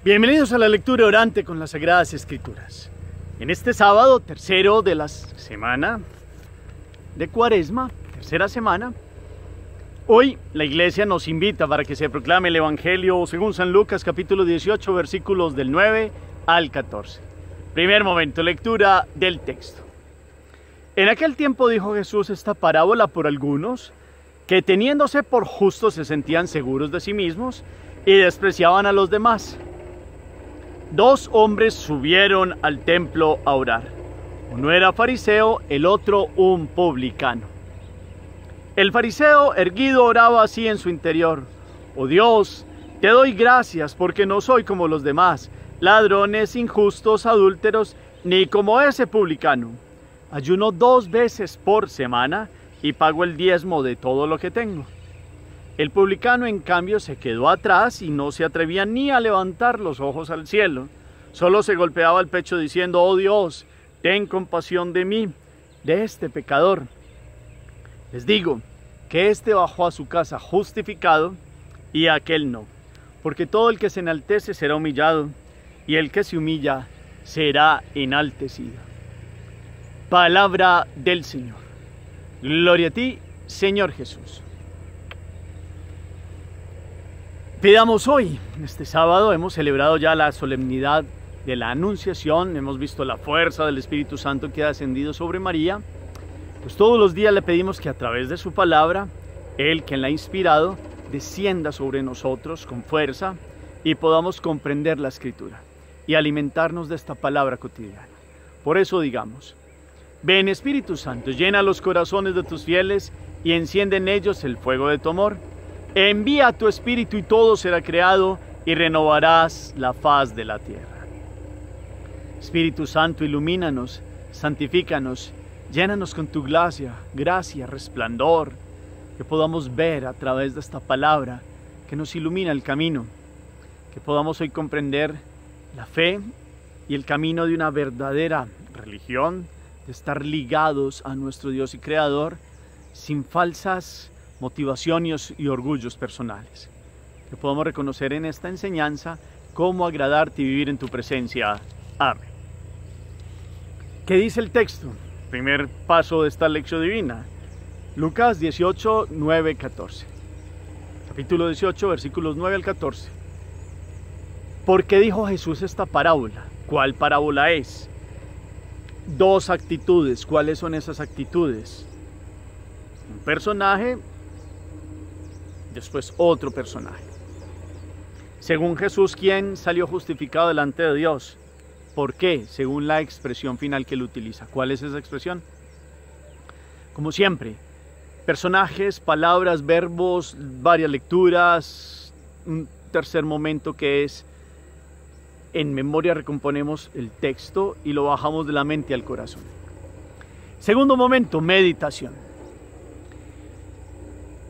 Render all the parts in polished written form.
Bienvenidos a la lectura orante con las Sagradas Escrituras. En este sábado, tercero de la semana de Cuaresma, tercera semana, hoy la Iglesia nos invita para que se proclame el Evangelio según San Lucas, capítulo 18, versículos del 9 al 14. Primer momento, lectura del texto. En aquel tiempo dijo Jesús esta parábola por algunos que teniéndose por justos se sentían seguros de sí mismos y despreciaban a los demás. Dos hombres subieron al templo a orar. Uno era fariseo, el otro un publicano. El fariseo erguido oraba así en su interior: Oh Dios, te doy gracias porque no soy como los demás, ladrones, injustos, adúlteros, ni como ese publicano. Ayuno 2 veces por semana y pago el diezmo de todo lo que tengo. El publicano, en cambio, se quedó atrás y no se atrevía ni a levantar los ojos al cielo. Solo se golpeaba el pecho diciendo: Oh Dios, ten compasión de mí, de este pecador. Les digo que este bajó a su casa justificado y aquel no. Porque todo el que se enaltece será humillado, y el que se humilla será enaltecido. Palabra del Señor. Gloria a ti, Señor Jesús. Pidamos hoy, este sábado, hemos celebrado ya la solemnidad de la Anunciación, hemos visto la fuerza del Espíritu Santo que ha descendido sobre María. Pues todos los días le pedimos que a través de su palabra, Él, quien la ha inspirado, descienda sobre nosotros con fuerza y podamos comprender la Escritura y alimentarnos de esta palabra cotidiana. Por eso digamos: ven Espíritu Santo, llena los corazones de tus fieles y enciende en ellos el fuego de tu amor. Envía tu Espíritu y todo será creado y renovarás la faz de la tierra. Espíritu Santo, ilumínanos, santifícanos, llénanos con tu gracia, resplandor, que podamos ver a través de esta palabra que nos ilumina el camino, que podamos hoy comprender la fe y el camino de una verdadera religión, de estar ligados a nuestro Dios y Creador, sin falsas motivaciones y orgullos personales. Que podamos reconocer en esta enseñanza cómo agradarte y vivir en tu presencia. Amén. ¿Qué dice el texto? Primer paso de esta lección divina. Lucas 18, 9, 14. Capítulo 18, versículos 9 al 14. ¿Por qué dijo Jesús esta parábola? ¿Cuál parábola es? Dos actitudes. ¿Cuáles son esas actitudes? Un personaje, después otro personaje. Según Jesús, ¿quién salió justificado delante de Dios? ¿Por qué? Según la expresión final que él utiliza. ¿Cuál es esa expresión? Como siempre, personajes, palabras, verbos, varias lecturas. Un tercer momento que es: en memoria recomponemos el texto y lo bajamos de la mente al corazón. Segundo momento, meditación.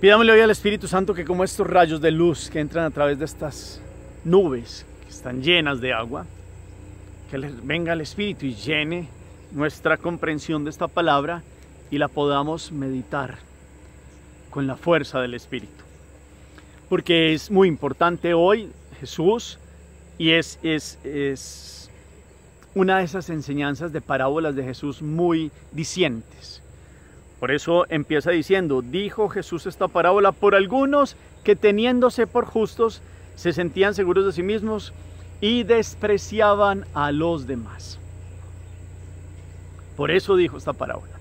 Pidámosle hoy al Espíritu Santo que, como estos rayos de luz que entran a través de estas nubes que están llenas de agua, que venga el Espíritu y llene nuestra comprensión de esta palabra y la podamos meditar con la fuerza del Espíritu. Porque es muy importante hoy Jesús, y es una de esas enseñanzas de parábolas de Jesús muy dicientes. Por eso empieza diciendo: dijo Jesús esta parábola por algunos que teniéndose por justos se sentían seguros de sí mismos y despreciaban a los demás. Por eso dijo esta parábola.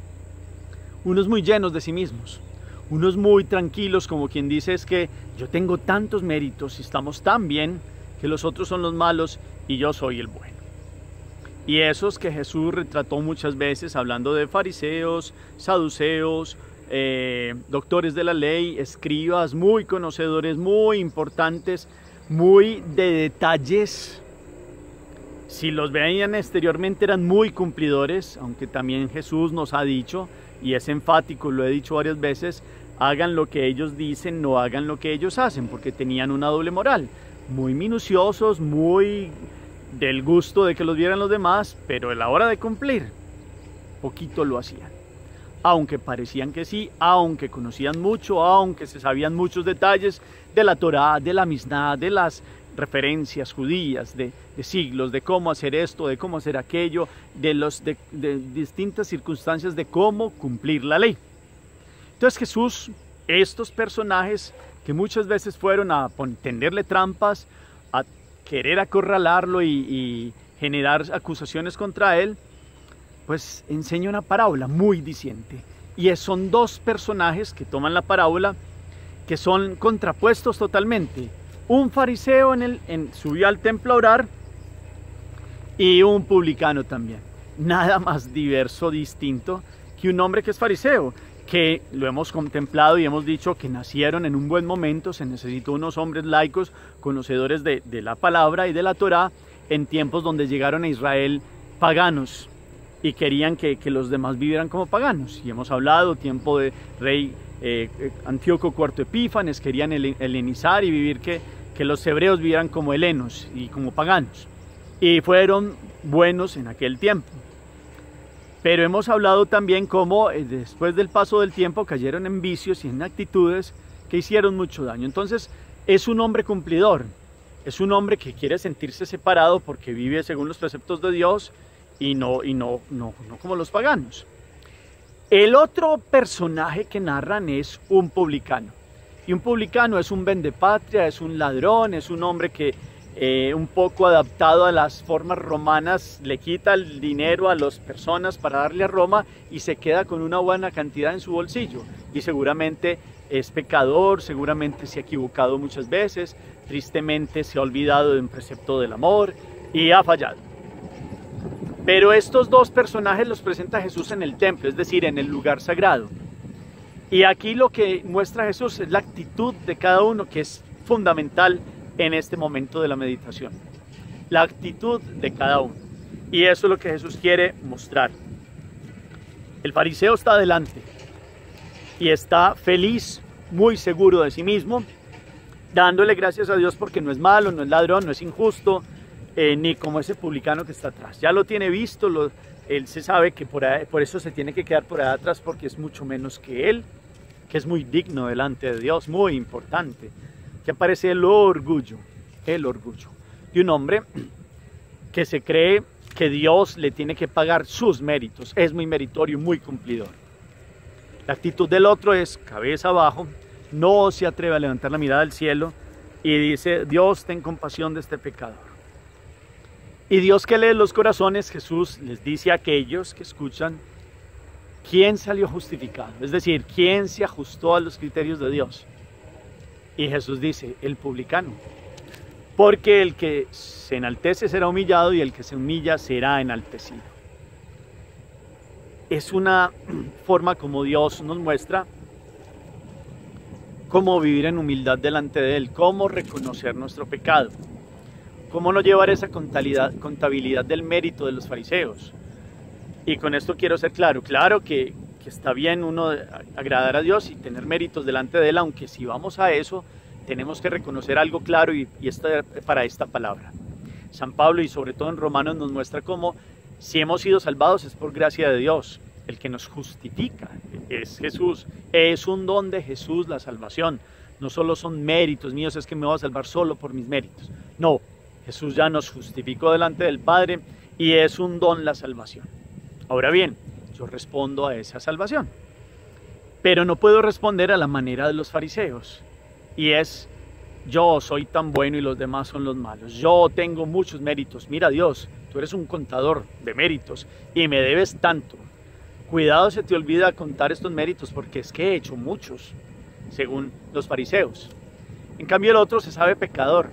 Unos muy llenos de sí mismos, unos muy tranquilos, como quien dice: es que yo tengo tantos méritos y estamos tan bien que los otros son los malos y yo soy el bueno. Y esos que Jesús retrató muchas veces, hablando de fariseos, saduceos, doctores de la ley, escribas, muy conocedores, muy importantes, muy de detalles. Si los veían exteriormente eran muy cumplidores, aunque también Jesús nos ha dicho, y es enfático, lo he dicho varias veces: hagan lo que ellos dicen, no hagan lo que ellos hacen, porque tenían una doble moral. Muy minuciosos, muy del gusto de que los vieran los demás, pero a la hora de cumplir, poquito lo hacían. Aunque parecían que sí, aunque conocían mucho, aunque se sabían muchos detalles de la Torá, de la Misná, de las referencias judías de siglos, de cómo hacer esto, de cómo hacer aquello, de distintas circunstancias de cómo cumplir la ley. Entonces Jesús, estos personajes que muchas veces fueron a tenderle trampas, a querer acorralarlo y generar acusaciones contra él, pues enseña una parábola muy diciente. Y son dos personajes que toman la parábola que son contrapuestos totalmente. Un fariseo subió al templo a orar y un publicano también. Nada más diverso, distinto que un hombre que es fariseo, que lo hemos contemplado y hemos dicho que nacieron en un buen momento. Se necesitó unos hombres laicos, conocedores de la palabra y de la Torá, en tiempos donde llegaron a Israel paganos y querían que los demás vivieran como paganos. Y hemos hablado, tiempo de rey Antíoco IV Epífanes, querían helenizar y vivir que los hebreos vivieran como helenos y como paganos. Y fueron buenos en aquel tiempo. Pero hemos hablado también cómo después del paso del tiempo cayeron en vicios y en actitudes que hicieron mucho daño. Entonces es un hombre cumplidor, es un hombre que quiere sentirse separado porque vive según los preceptos de Dios y no como los paganos. El otro personaje que narran es un publicano. Y un publicano es un vendepatria, es un ladrón, es un hombre que un poco adaptado a las formas romanas, le quita el dinero a las personas para darle a Roma y se queda con una buena cantidad en su bolsillo. Y seguramente es pecador, seguramente se ha equivocado muchas veces, tristemente se ha olvidado de un precepto del amor y ha fallado. Pero estos dos personajes los presenta Jesús en el templo, es decir, en el lugar sagrado. Y aquí lo que muestra Jesús es la actitud de cada uno, que es fundamental en este momento de la meditación. La actitud de cada uno. Y eso es lo que Jesús quiere mostrar. El fariseo está adelante y está feliz, muy seguro de sí mismo, dándole gracias a Dios porque no es malo, no es ladrón, no es injusto, ni como ese publicano que está atrás. Ya lo tiene visto, él se sabe que por eso se tiene que quedar por allá atrás, porque es mucho menos que él, que es muy digno delante de Dios, muy importante. Que aparece el orgullo de un hombre que se cree que Dios le tiene que pagar sus méritos, es muy meritorio, muy cumplidor. La actitud del otro es cabeza abajo, no se atreve a levantar la mirada al cielo y dice: Dios, ten compasión de este pecador. Y Dios, que lee los corazones, Jesús les dice a aquellos que escuchan quién salió justificado, es decir, quién se ajustó a los criterios de Dios. Y Jesús dice: el publicano, porque el que se enaltece será humillado y el que se humilla será enaltecido. Es una forma como Dios nos muestra cómo vivir en humildad delante de Él, cómo reconocer nuestro pecado, cómo no llevar esa contabilidad del mérito de los fariseos. Y con esto quiero ser claro que está bien uno agradar a Dios y tener méritos delante de Él, aunque si vamos a eso, tenemos que reconocer algo claro y para esta palabra. San Pablo, y sobre todo en Romanos, nos muestra cómo si hemos sido salvados es por gracia de Dios. El que nos justifica es Jesús. Es un don de Jesús la salvación. No solo son méritos míos, es que me voy a salvar solo por mis méritos. No, Jesús ya nos justificó delante del Padre y es un don la salvación. Ahora bien, yo respondo a esa salvación, pero no puedo responder a la manera de los fariseos, y es: yo soy tan bueno y los demás son los malos, yo tengo muchos méritos, mira Dios, tú eres un contador de méritos y me debes tanto. Cuidado, se te olvida contar estos méritos, porque es que he hecho muchos, según los fariseos. En cambio el otro se sabe pecador.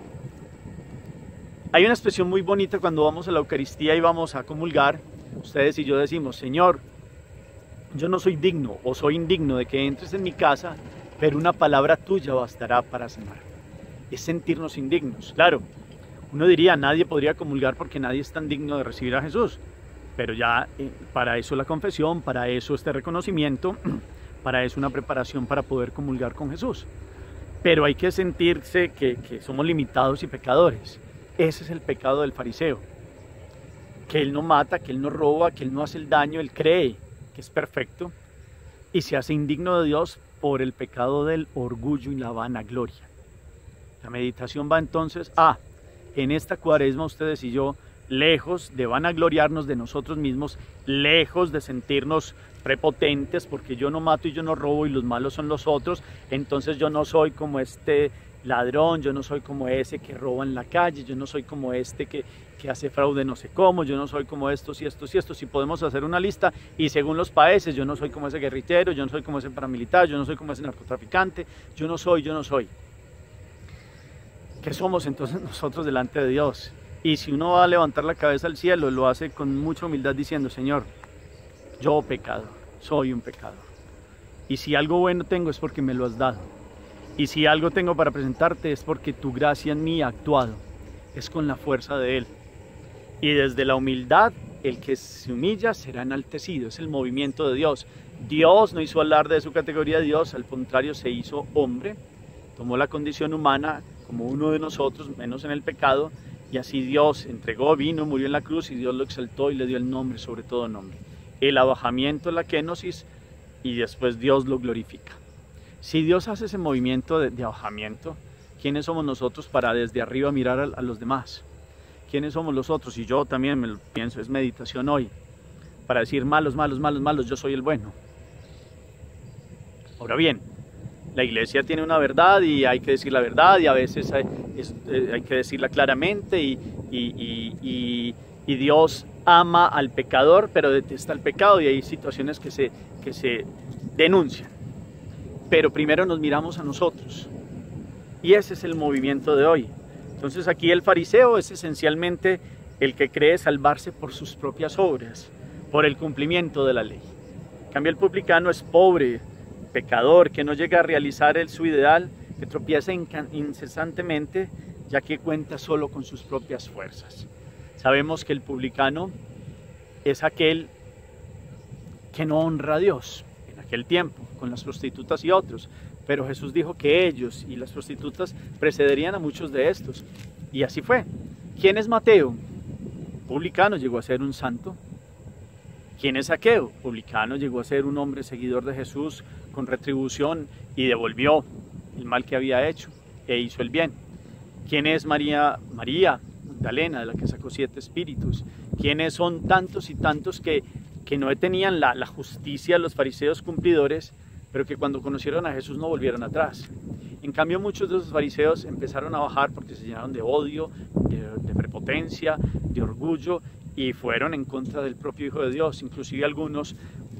Hay una expresión muy bonita cuando vamos a la Eucaristía y vamos a comulgar. Ustedes y yo decimos: Señor, yo no soy digno o soy indigno de que entres en mi casa, pero una palabra tuya bastará para sanar. Es sentirnos indignos. Claro, uno diría: nadie podría comulgar porque nadie es tan digno de recibir a Jesús. Pero ya para eso la confesión, para eso este reconocimiento, para eso una preparación para poder comulgar con Jesús. Pero hay que sentirse que somos limitados y pecadores. Ese es el pecado del fariseo. Que él no mata, que él no roba, que él no hace el daño, él cree que es perfecto y se hace indigno de Dios por el pecado del orgullo y la vanagloria. La meditación va entonces a en esta cuaresma ustedes y yo, lejos de vanagloriarnos de nosotros mismos, lejos de sentirnos prepotentes porque yo no mato y yo no robo y los malos son los otros, entonces yo no soy como este ladrón, yo no soy como ese que roba en la calle, yo no soy como este que hace fraude no sé cómo, yo no soy como estos y estos y estos, y podemos hacer una lista, y según los países, yo no soy como ese guerrillero, yo no soy como ese paramilitar, yo no soy como ese narcotraficante, yo no soy. ¿Qué somos entonces nosotros delante de Dios? Y si uno va a levantar la cabeza al cielo, lo hace con mucha humildad diciendo, Señor, yo pecador, soy un pecador. Y si algo bueno tengo es porque me lo has dado. Y si algo tengo para presentarte es porque tu gracia en mí ha actuado. Es con la fuerza de Él. Y desde la humildad, el que se humilla será enaltecido. Es el movimiento de Dios. Dios no hizo alarde de su categoría de Dios, al contrario, se hizo hombre. Tomó la condición humana como uno de nosotros, menos en el pecado. Y así Dios entregó, vino, murió en la cruz y Dios lo exaltó y le dio el nombre, sobre todo nombre. El abajamiento, la kenosis, y después Dios lo glorifica. Si Dios hace ese movimiento de abajamiento, ¿quiénes somos nosotros para desde arriba mirar a los demás? ¿Quiénes somos los otros? Y yo también me lo pienso, es meditación hoy, para decir malos, malos, malos, malos, yo soy el bueno. Ahora bien, la iglesia tiene una verdad y hay que decir la verdad y a veces hay que decirla claramente y Dios ama al pecador pero detesta el pecado y hay situaciones que se denuncian. Pero primero nos miramos a nosotros y ese es el movimiento de hoy. Entonces aquí el fariseo es esencialmente el que cree salvarse por sus propias obras, por el cumplimiento de la ley. En cambio el publicano es pobre, pecador, que no llega a realizar su ideal, que tropieza incesantemente, ya que cuenta solo con sus propias fuerzas. Sabemos que el publicano es aquel que no honra a Dios en aquel tiempo, con las prostitutas y otros, pero Jesús dijo que ellos y las prostitutas precederían a muchos de estos, y así fue. ¿Quién es Mateo? Publicano, llegó a ser un santo. ¿Quién es Zaqueo? Publicano, llegó a ser un hombre seguidor de Jesús con retribución y devolvió el mal que había hecho e hizo el bien. ¿Quién es María Magdalena, de la que sacó 7 espíritus? ¿Quiénes son tantos y tantos que no tenían la justicia de los fariseos cumplidores, pero que cuando conocieron a Jesús no volvieron atrás? En cambio, muchos de esos fariseos empezaron a bajar porque se llenaron de odio, de prepotencia, de orgullo, y fueron en contra del propio Hijo de Dios. Inclusive algunos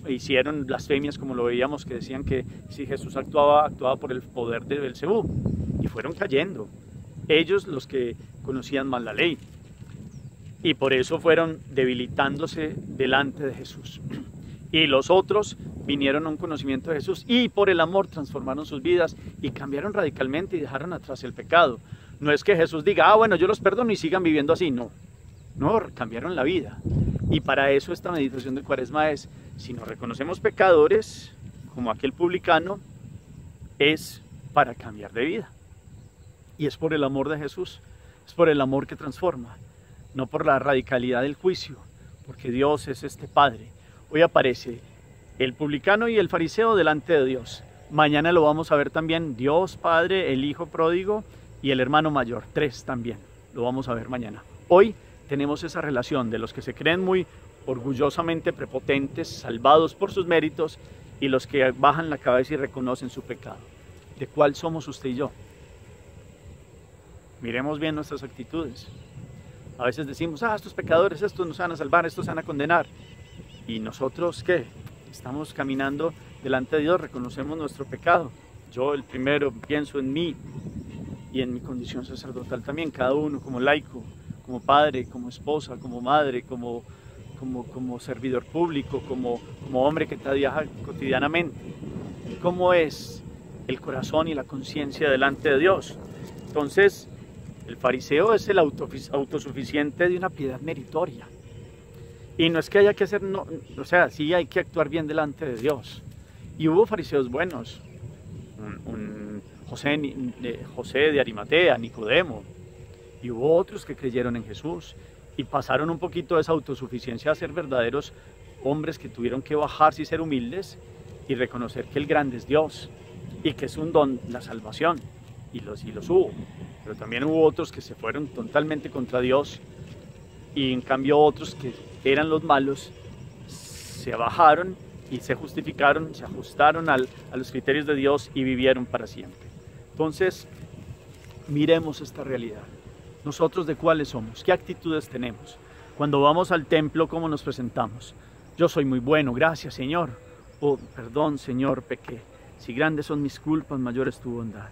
hicieron blasfemias, como lo veíamos, que decían que si Jesús actuaba por el poder de Belcebú, y fueron cayendo. Ellos, los que conocían mal la ley, y por eso fueron debilitándose delante de Jesús. Y los otros vinieron a un conocimiento de Jesús y por el amor transformaron sus vidas y cambiaron radicalmente y dejaron atrás el pecado. No es que Jesús diga, bueno, yo los perdono y sigan viviendo así, no, cambiaron la vida. Y para eso esta meditación de Cuaresma es, si nos reconocemos pecadores, como aquel publicano, es para cambiar de vida. Y es por el amor de Jesús, es por el amor que transforma, no por la radicalidad del juicio, porque Dios es este Padre. Hoy aparece el publicano y el fariseo delante de Dios. Mañana lo vamos a ver también, Dios Padre, el Hijo pródigo y el hermano mayor, 3 también, lo vamos a ver mañana. Hoy tenemos esa relación de los que se creen muy orgullosamente prepotentes, salvados por sus méritos, y los que bajan la cabeza y reconocen su pecado. ¿De cuál somos usted y yo? Miremos bien nuestras actitudes. A veces decimos, estos pecadores, estos nos van a salvar, estos van a condenar. ¿Y nosotros qué? Estamos caminando delante de Dios, reconocemos nuestro pecado. Yo el primero pienso en mí y en mi condición sacerdotal también, cada uno como laico, como padre, como esposa, como madre, como servidor público, como hombre que trabaja cotidianamente. ¿Cómo es el corazón y la conciencia delante de Dios? Entonces, el fariseo es el autosuficiente de una piedad meritoria. Y no es que haya que hacer, sí hay que actuar bien delante de Dios. Y hubo fariseos buenos, José de Arimatea, Nicodemo, y hubo otros que creyeron en Jesús y pasaron un poquito de esa autosuficiencia a ser verdaderos hombres que tuvieron que bajarse y ser humildes y reconocer que el grande es Dios y que es un don la salvación, y los hubo. pero también hubo otros que se fueron totalmente contra Dios, y en cambio otros que eran los malos se bajaron y se justificaron, se ajustaron a los criterios de Dios y vivieron para siempre. Entonces, miremos esta realidad. Nosotros, ¿de cuáles somos? ¿Qué actitudes tenemos? Cuando vamos al templo, ¿cómo nos presentamos? Yo soy muy bueno, gracias Señor. Oh, perdón Señor, pequé. Si grandes son mis culpas, mayor es tu bondad.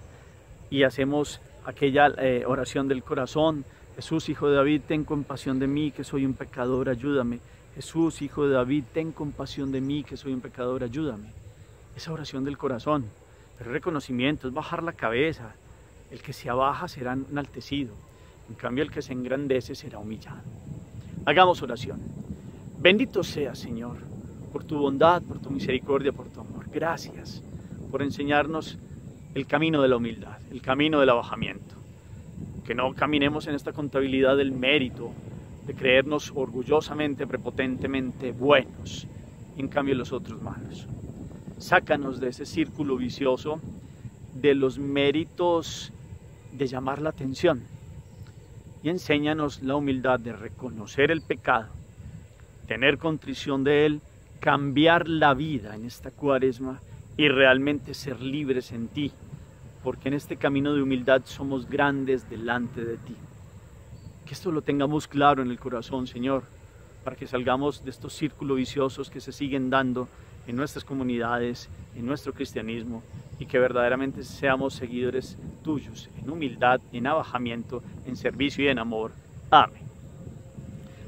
Y hacemos aquella oración del corazón. Jesús, hijo de David, ten compasión de mí, que soy un pecador, ayúdame. Jesús, hijo de David, ten compasión de mí, que soy un pecador, ayúdame. Esa oración del corazón. Pero el reconocimiento es bajar la cabeza. El que se abaja será enaltecido. En cambio, el que se engrandece será humillado. Hagamos oración. Bendito seas, Señor, por tu bondad, por tu misericordia, por tu amor. Gracias por enseñarnos el camino de la humildad, el camino del abajamiento. Que no caminemos en esta contabilidad del mérito, de creernos orgullosamente, prepotentemente buenos, y en cambio los otros malos. Sácanos de ese círculo vicioso de los méritos de llamar la atención y enséñanos la humildad de reconocer el pecado, tener contrición de él, cambiar la vida en esta cuaresma y realmente ser libres en ti, porque en este camino de humildad somos grandes delante de ti. Que esto lo tengamos claro en el corazón, Señor, para que salgamos de estos círculos viciosos que se siguen dando en nuestras comunidades, en nuestro cristianismo, y que verdaderamente seamos seguidores tuyos, en humildad, en abajamiento, en servicio y en amor. Amén.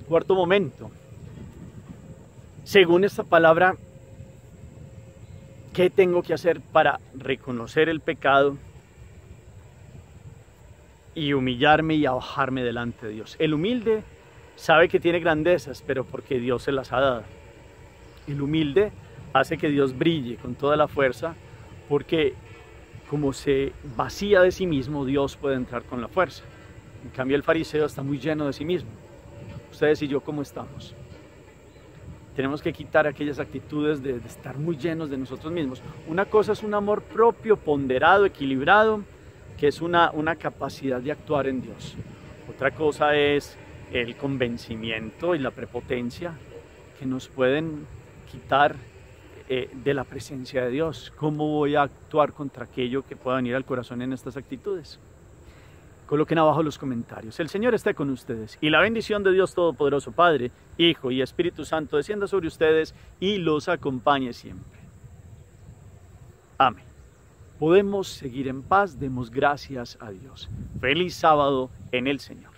Cuarto momento. Según esta palabra, ¿qué tengo que hacer para reconocer el pecado y humillarme y abajarme delante de Dios? El humilde sabe que tiene grandezas, pero porque Dios se las ha dado. El humilde hace que Dios brille con toda la fuerza, porque como se vacía de sí mismo, Dios puede entrar con la fuerza. En cambio, el fariseo está muy lleno de sí mismo. Ustedes y yo, ¿cómo estamos? Tenemos que quitar aquellas actitudes de estar muy llenos de nosotros mismos. Una cosa es un amor propio, ponderado, equilibrado, que es una capacidad de actuar en Dios. Otra cosa es el convencimiento y la prepotencia, que nos pueden quitar de la presencia de Dios. ¿Cómo voy a actuar contra aquello que pueda venir al corazón en estas actitudes? Coloquen abajo los comentarios. El Señor esté con ustedes y la bendición de Dios Todopoderoso, Padre, Hijo y Espíritu Santo descienda sobre ustedes y los acompañe siempre. Amén. Podemos seguir en paz, demos gracias a Dios. Feliz sábado en el Señor.